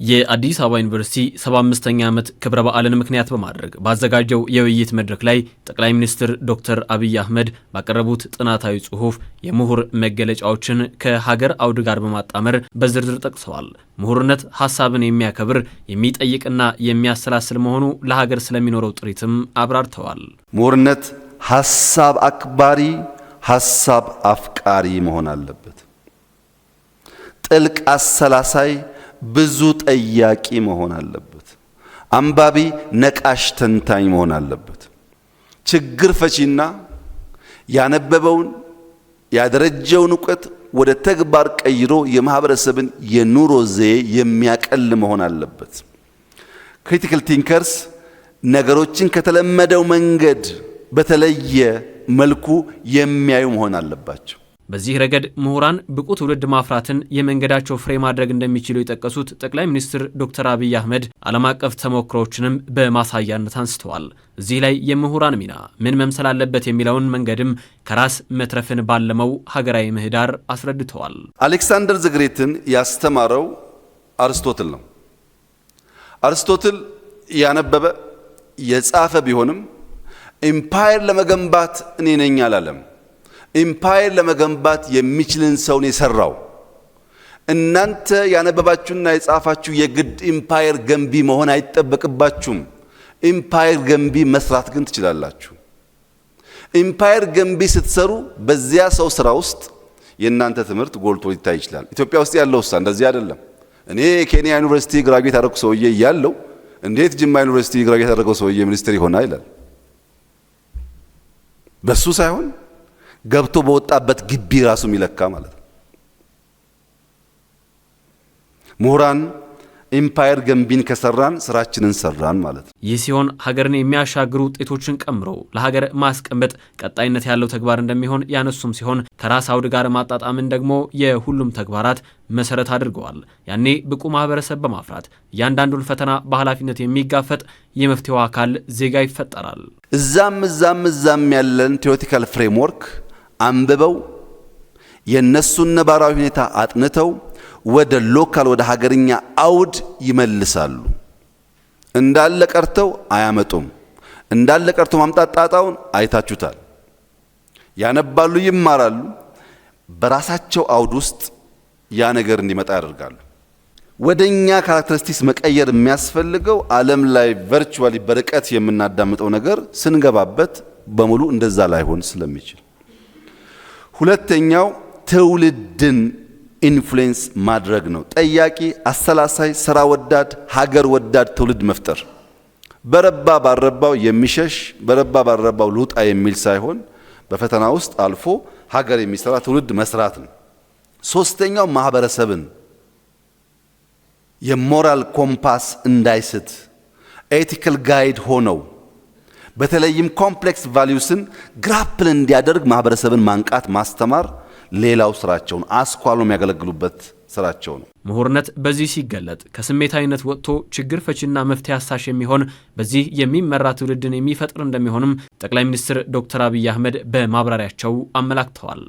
የአዲስ አበባ ዩኒቨርሲቲ 75ኛ ዓመት ክብረ በዓልን ምክንያት በማድረግ ባዘጋጀው የውይይት መድረክ ላይ ጠቅላይ ሚኒስትር ዶክተር አብይ አህመድ ባቀረቡት ጥናታዊ ጽሑፍ የምሁር መገለጫዎችን ከሀገር አውድ ጋር በማጣመር በዝርዝር ጠቅሰዋል። ምሁርነት ሐሳብን የሚያከብር የሚጠይቅና የሚያሰላስል መሆኑ ለሀገር ስለሚኖረው ጥሪትም አብራርተዋል። ምሁርነት ሐሳብ አክባሪ፣ ሐሳብ አፍቃሪ መሆን አለበት። ጥልቅ አሰላሳይ፣ ብዙ ጠያቂ መሆን አለበት። አንባቢ፣ ነቃሽ፣ ተንታኝ መሆን አለበት። ችግር ፈቺና ያነበበውን ያደረጀውን ዕውቀት ወደ ተግባር ቀይሮ የማህበረሰብን የኑሮ ዘዬ የሚያቀል መሆን አለበት። ክሪቲካል ቲንከርስ ነገሮችን ከተለመደው መንገድ በተለየ መልኩ የሚያዩ መሆን አለባቸው። በዚህ ረገድ ምሁራን ብቁ ትውልድ ማፍራትን የመንገዳቸው ፍሬ ማድረግ እንደሚችሉ የጠቀሱት ጠቅላይ ሚኒስትር ዶክተር አብይ አህመድ ዓለም አቀፍ ተሞክሮዎችንም በማሳያነት አንስተዋል። እዚህ ላይ የምሁራን ሚና ምን መምሰል አለበት የሚለውን መንገድም ከራስ መትረፍን ባለመው ሀገራዊ ምህዳር አስረድተዋል። አሌክሳንደር ዘግሬትን ያስተማረው አርስቶትል ነው። አርስቶትል ያነበበ የጻፈ ቢሆንም ኢምፓየር ለመገንባት እኔ ነኝ አላለም። ኢምፓየር ለመገንባት የሚችልን ሰውን የሰራው። እናንተ ያነበባችሁና የጻፋችሁ የግድ ኢምፓየር ገንቢ መሆን አይጠበቅባችሁም። ኢምፓየር ገንቢ መስራት ግን ትችላላችሁ። ኢምፓየር ገንቢ ስትሰሩ በዚያ ሰው ስራ ውስጥ የእናንተ ትምህርት ጎልቶ ሊታይ ይችላል። ኢትዮጵያ ውስጥ ያለው እንደዚህ አይደለም። እኔ ኬንያ ዩኒቨርሲቲ ግራጁዌት ያደረኩ ሰውዬ እያለሁ እንዴት ጅማ ዩኒቨርሲቲ ግራጁዌት ያደረገው ሰውዬ ሚኒስትር ይሆናል ይላል። በሱ ሳይሆን ገብቶ በወጣበት ግቢ ራሱ የሚለካ ማለት ነው። ምሁራን ኢምፓየር ገንቢን ከሰራን ስራችንን ሰራን ማለት ነው። ይህ ሲሆን ሀገርን የሚያሻግሩ ውጤቶችን ቀምሮ ለሀገር ማስቀመጥ ቀጣይነት ያለው ተግባር እንደሚሆን ያነሱም ሲሆን ከራስ አውድ ጋር ማጣጣምን ደግሞ የሁሉም ተግባራት መሰረት አድርገዋል። ያኔ ብቁ ማህበረሰብ በማፍራት እያንዳንዱን ፈተና በኃላፊነት የሚጋፈጥ የመፍትሄው አካል ዜጋ ይፈጠራል። እዛም ያለን ቴዎሪቲካል ፍሬምወርክ አንብበው የነሱን ነባራዊ ሁኔታ አጥንተው ወደ ሎካል ወደ ሀገርኛ አውድ ይመልሳሉ። እንዳለ ቀርተው አያመጡም። እንዳለ ቀርተው ማምጣት ጣጣውን አይታችሁታል። ያነባሉ፣ ይማራሉ። በራሳቸው አውድ ውስጥ ያ ነገር እንዲመጣ ያደርጋሉ። ወደኛ ካራክተሪስቲክስ መቀየር የሚያስፈልገው ዓለም ላይ ቨርቹዋሊ በርቀት የምናዳምጠው ነገር ስንገባበት በሙሉ እንደዛ ላይሆን ስለሚችል፣ ሁለተኛው ትውልድን ኢንፍሉዌንስ ማድረግ ነው። ጠያቂ፣ አሰላሳይ፣ ስራ ወዳድ፣ ሀገር ወዳድ ትውልድ መፍጠር። በረባ ባረባው የሚሸሽ በረባ ባረባው ልውጣ የሚል ሳይሆን በፈተና ውስጥ አልፎ ሀገር የሚሰራ ትውልድ መስራት ነው። ሶስተኛው ማህበረሰብን የሞራል ኮምፓስ እንዳይስት ኤቲካል ጋይድ ሆነው በተለይም ኮምፕሌክስ ቫልዩስን ግራፕል እንዲያደርግ ማህበረሰብን ማንቃት ማስተማር ሌላው ስራቸውን አስኳሎ የሚያገለግሉበት ስራቸው ነው። ምሁርነት በዚህ ሲገለጥ ከስሜታዊነት ወጥቶ ችግር ፈቺና መፍትሄ አሳሽ የሚሆን በዚህ የሚመራ ትውልድን የሚፈጥር እንደሚሆንም ጠቅላይ ሚኒስትር ዶክተር አብይ አህመድ በማብራሪያቸው አመላክተዋል።